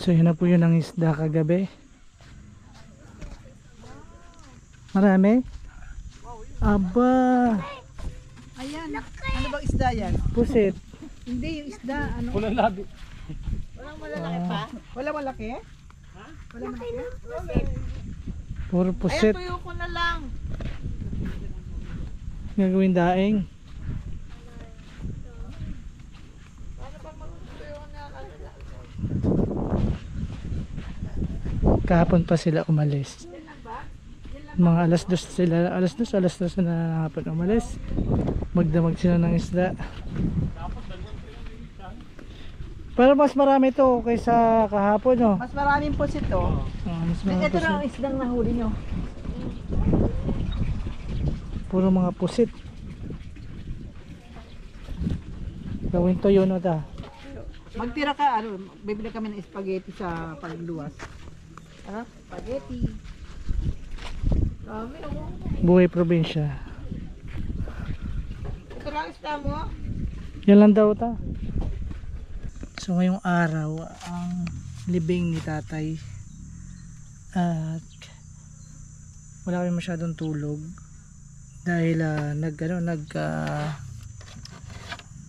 So yun na po yun ang isda kagabi. Marami? Aba, Ayan. Ano bang isda yan? pusit. Hindi, yung isda. Ano? Walang labi. Walang malalaki pa? Walang malaki? Ha? Walang malaki? Puro Ayan, pusit. tuyo ko na lang. Gagawin daing. Kahapon pa sila umalis. Mga alas 2 sila, alas 2 na hapon umalis. Magdamag sila ng isda. Pero mas marami to kaysa kahapon, no? Mas maraming pusit to. Mas marami Ito na ang pusit. isdang nahuli nyo. Puro mga pusit. Gawin to yun, ta. Magtira ka, ano, bibili kami ng spaghetti sa pagluwas. Ha? Spaghetti. Dami, oh. Buhay probinsya. Ito lang isda mo. Yan lang daw, ta. So ngayong araw ang libing ni tatay at wala kami masyadong tulog dahil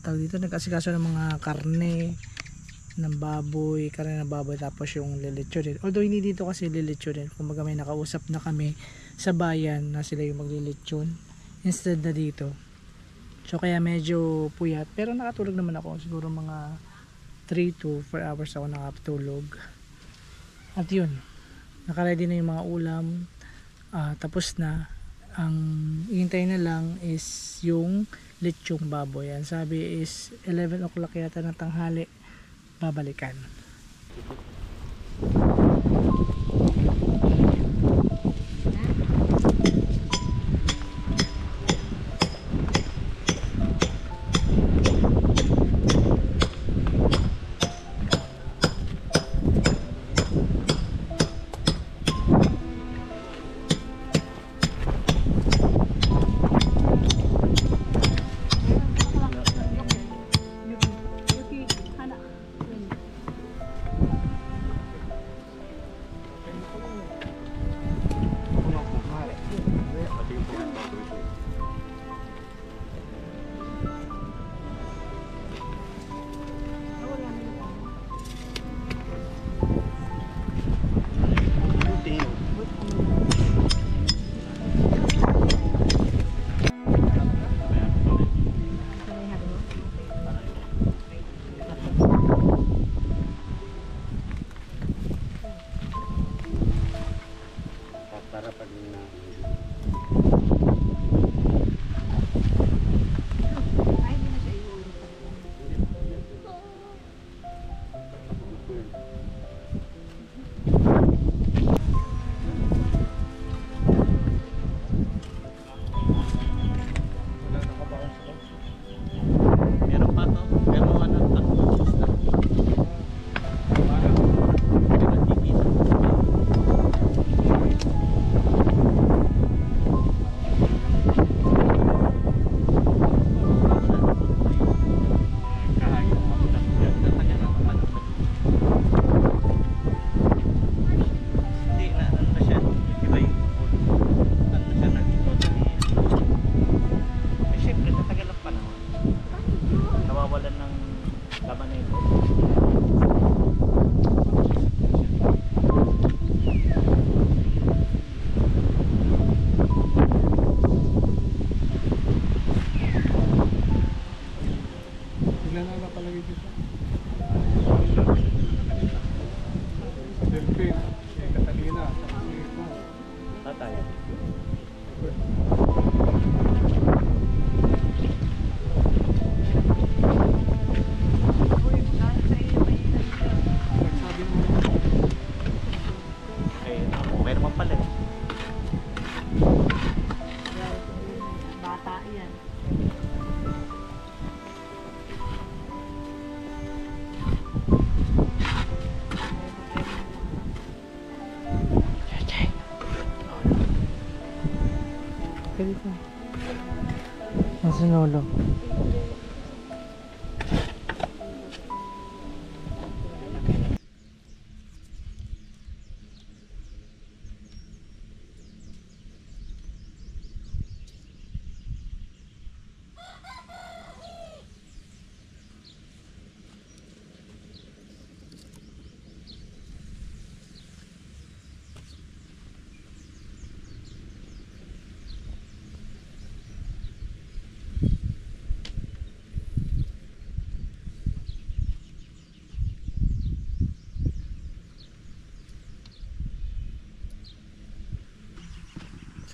tawag dito, nag-asikaso ng mga karne ng baboy, tapos yung lilitsyonin. Although hindi dito kasi lilitsyonin, kumbaga may nakausap na kami sa bayan na sila yung maglilitsyon instead na dito. So kaya medyo puyat, pero nakatulog naman ako, siguro mga 3 to 4 hours ako nakatulog. At yun, nakaready na yung mga ulam, tapos na. Ang ihintay na lang is yung lechong baboy. Yan sabi is 11 o'clock yata ng tanghali babalikan. Para pag meron pa to, pero ano, takos na. Nawawalan ng laman na ito. Ilan na napalagay dito? Delphine, Catalina, Tatay. Ay, meron man pala eh. Bata yan. Pwede ko. Nasa nolo.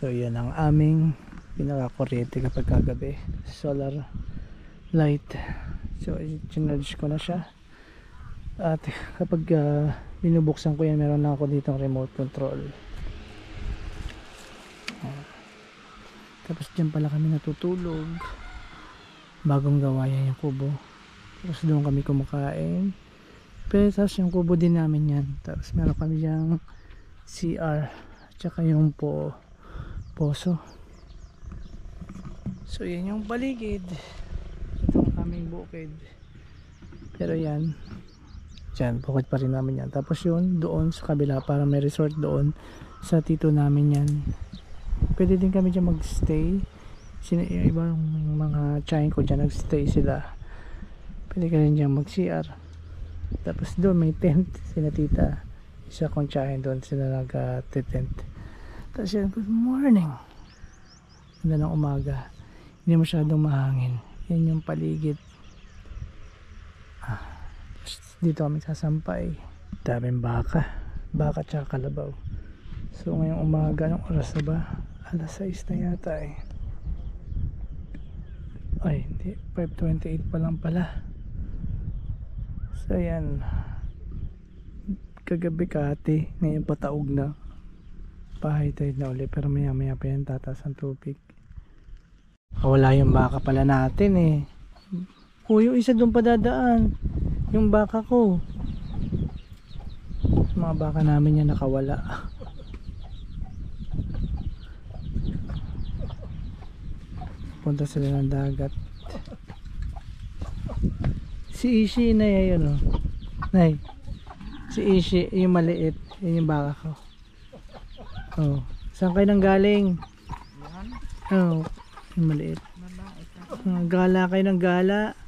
So yan ang aming pinaka-kuryente kapag kagabi, solar light. So i-charge ko na siya. At kapag binubuksan ko yan, meron na ako ditong remote control. Tapos dyan pala kami natutulog. Bagong gawa yan yung kubo. Tapos doon kami kumakain. Pero tapos yung kubo din namin yan. Tapos meron kami dyan CR. Tsaka yung poso. So yan yung paligid. Ito ang aming bukid. Pero yan. Dyan, bukid pa rin namin yan. Tapos yun, doon sa kabila, para may resort doon sa tito namin yan. Pwede din kami dyan magstay. Yung ibang mga tiyahin ko dyan nagstay sila. Pwede ka rin dyan mag CR. Tapos doon may tent sina tita. Isa kong tiyahin doon sila nag-tent. Tapos yan, good morning. Ganda ng umaga. Hindi masyadong mahangin. Yan yung paligid. Dito kami sasampay. Daming baka tsaka kalabaw. So ngayong umaga, ng oras na ba? Alas 6 na yata eh. Ay hindi, 5:28 pa lang pala. So yan, kagabi Kati, ngayon pataog na. High tide na ulit, pero maya maya pa yan tataas ang tubig. Wala yung baka pala natin eh. Yung isa doon pa dadaan, yung baka ko. Mga baka namin yan nakawala. Punta sila ng dagat. Si Ishi na yun, oh. Nay, si Ishi yung maliit, yun yung baka ko. Oh, saan kayo nang galing? Oh, yung maliit. Gala kayo ng gala.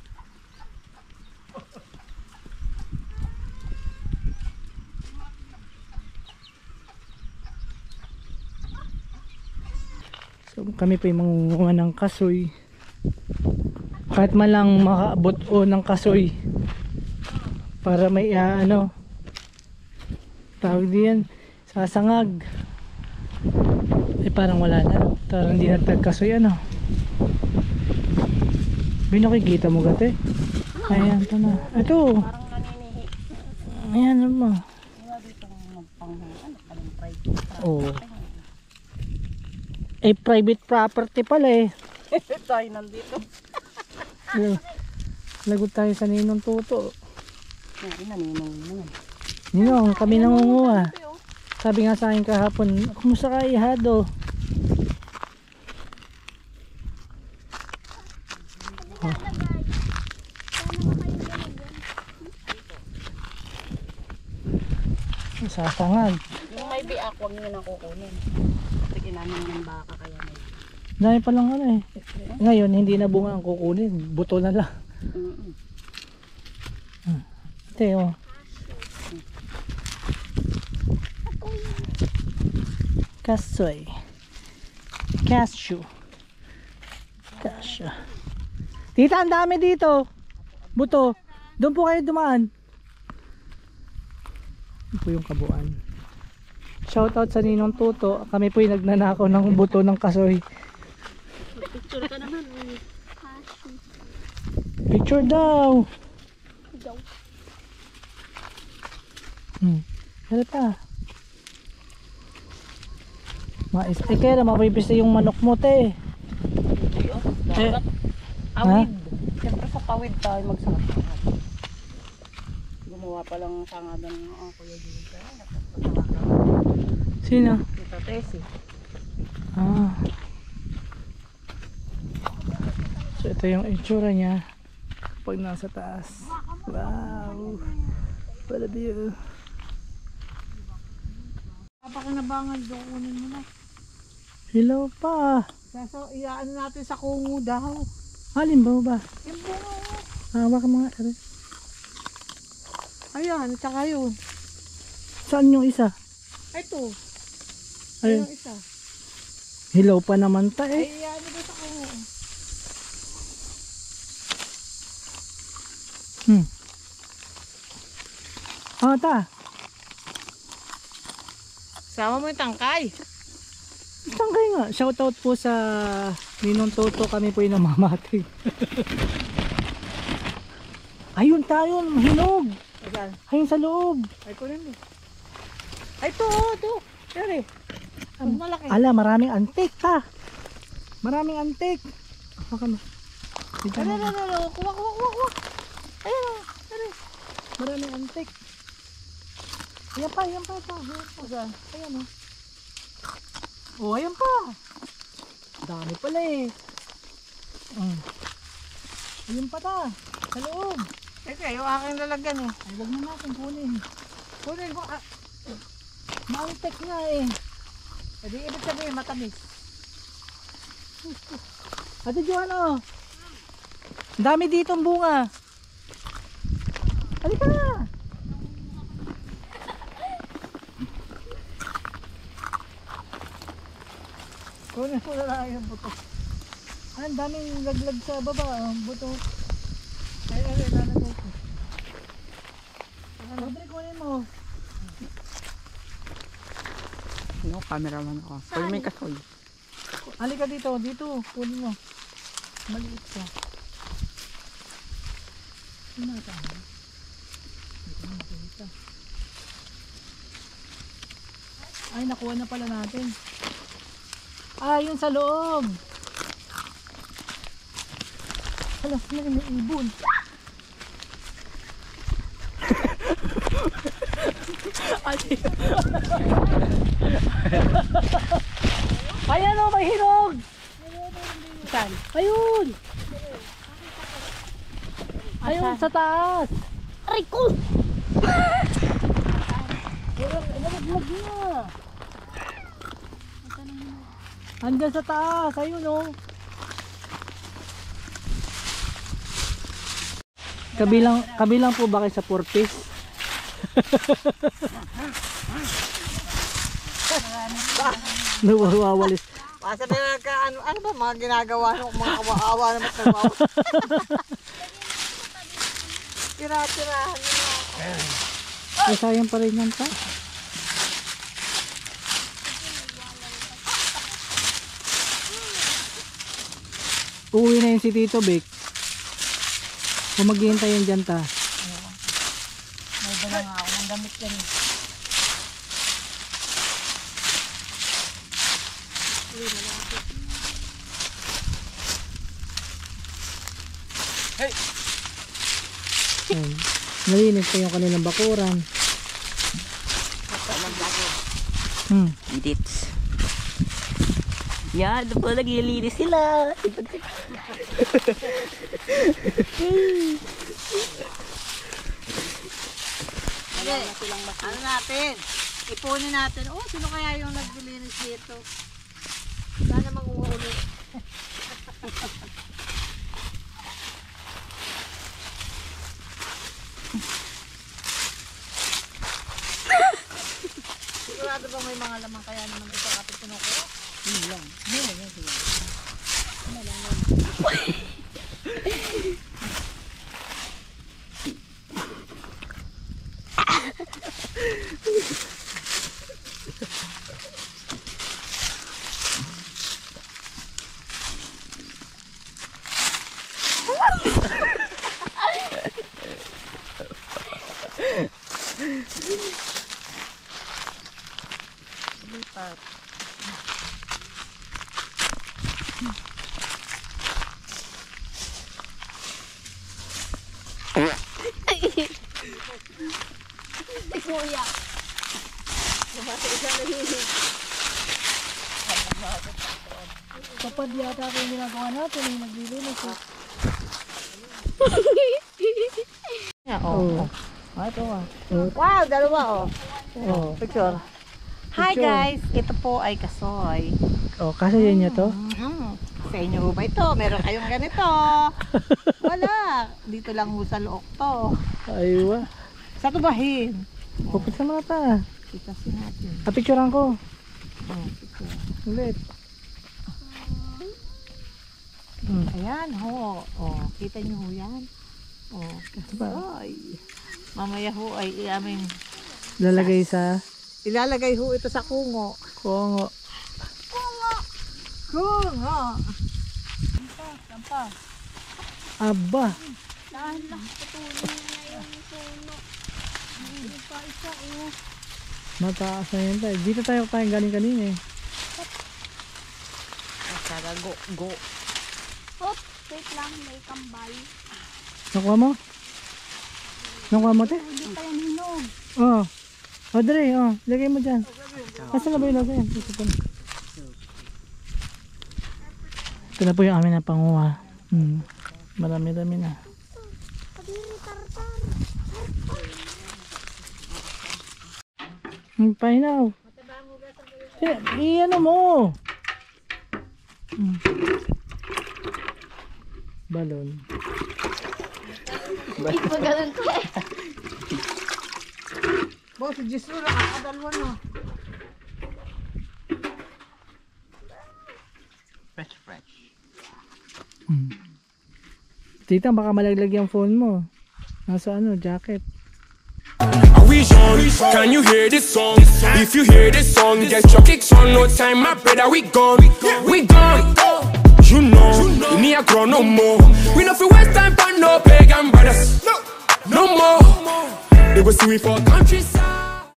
So kami pa yung mangunguha ng kasoy. Kahit man lang makaabot o ng kasoy. Para may tawag diyan, sasangag. Eh parang wala na. Parang hindi nagtagkasoy Binakikita mo gate? Ayan, ito na. Ito. Parang naninihi. Ayan naman. Wala dito anong private. Oo. Eh private property pala eh. Tayo nandito. Lagot tayo sa Ninong Tuto. Naninong mo. Ninong, kami nangunguha. Sabi nga sa akin kahapon, kumusta ka ihado? Sasangag. Yung may biak, huwag nyo nang kukunin. Tignan namin ng baka kaya may. Dahil pa lang eh. Ngayon hindi na bunga ang kukunin, buto na lang. Ate oh. Kasoy. Cashew. Tita, ang dami dito. Buto. Doon po kayo dumaan. Ito po yung kabuuan. Shoutout sa Ninong Tuto. Kami po yung nagnanakaw ng buto ng kasoy. Picture ka naman. Picture daw. Halata. Kaya na mapipis yung manok mo te. Awid. Siyempre sa pawid tayo magsasangad. Gumawa pa lang sangadan ng kuya dito. Sino? Ito Tesi. So ito yung itsura niya pag nasa taas. Wow. What a view. Napakanabangan doon, kunin mo na. Hello pa. Kaso iaan natin sa kungo daw. Halin ba? Yung bunga. Hawak mga aray. Ayan, tsaka yun. Saan yung isa? Ito. Ayun. Yung isa. Hello pa naman ta Ay, eh. iaan nito sa kungo. Ta. Sama mo yung tangkay. Saan kayo nga? Shoutout po sa Ninong Toto, kami po yung namamating. Ayun tayo, hinog. Ayan. Ayun sa loob. Ay, kunin mo. Ay, ito, ito. Pero mas malaki. Ala, maraming antik ha. Maraming antik. Baka ma. Dito Ano, na. ano, ano. Kuha, kuha, kuha, kuha. Ayan, o. Ano? Maraming antik. Ayan pa, ayan pa. Ayan pa. Saan? Ayan o. Oh, ayan pa. Dami pala eh. Ayun pa ta. Sa loob. Teka, yung aking lalagyan eh. Ay, wag na natin kunin. Kunin ko. Ah, Maantik nga eh. edi ibig sabihin matamis. Ate Joanna, ang dami ditong bunga. Halika na. Kunin ko na lang yung buto. Ah, ang daming laglag sa baba. Buto. Ay, lalagay ko. Rodrick, kunin mo. No, cameraman ako. Pag may kasoy. Halika dito, dito. Kunin mo. Maliit ka. Kumata. Dito na makikita. Ay, nakuha na pala natin. Ah, yun sa loob. Hala, may ibon. Ate. Ayan o, may hinog. Saan? Ayun. Ayun, sa taas. Aray ko! Nalaglag niya. Andyan sa taas. Ayun o. Kabilang po ba kayo sa purpose? Nawawalis. Basta na ano ba mga ginagawa ng mga kawa-awa naman sa kawawa. Tira-tirahan nyo na. Ay, sayang pa rin yan pa. Uuwi na yun si Tito Vic. Kung maghihintay yan dyan ta. May dala nga ako ng damit yan. Ayun. Malinis pa yung kanilang bakuran. Edits. Yan, po naglilinis sila. Okay, ano natin? Ipunin natin. Oh, sino kaya yung naglilinis dito? Sana mag-uuli. Sigurado ba may mga lamang kaya naman ito kapit pinukuha? Kapag yata ko yung ginagawa natin, yung naglilinis. Oo. Ah, ito ah. Wow, dalawa oh. Oo. Picture. Hi Picture. guys, ito po ay kasoy. Oh, kasi yun niya to. Sa inyo ba ito? Meron kayong ganito? Wala. Dito lang ho sa look to. Aywa. Sa tubahin. Pupit sa mga ta. Itasin natin. Picturean ko. Oh, picture. Ulit. Ayan ho. Oh, kita niyo ho yan. Oh, kasoy. Mamaya ho ay aming Lalagay sa ilalagay ho ito sa kungo. kongo. Kungo! Nga. Aba. Mataas na yun tayo. Dito tayo galing kanina eh. Tara, go. Hop, wait lang, may kambal. Nakuha mo? Nakuha mo, te? Hindi pa yan hinog. Oo. Audrey, lagay mo dyan. Asan na ba yung lagay? Ito po na. Ito na po yung amin na panguha. Marami-rami na. Kadiri, tartar. Pahinaw. Iyan mo. Balon. Iba ganun ko eh. Boss, si Jisoo, nakakadalwa na. Fresh. Tita, baka malaglag yung phone mo. Nasa jacket. Are we on? Can you hear this song? If you hear this song, get your kicks on. No time, my brother, we gone. We gone. You know, we need a grow no more. We no feel waste time for no pagan brothers. No more. They will see we for countryside.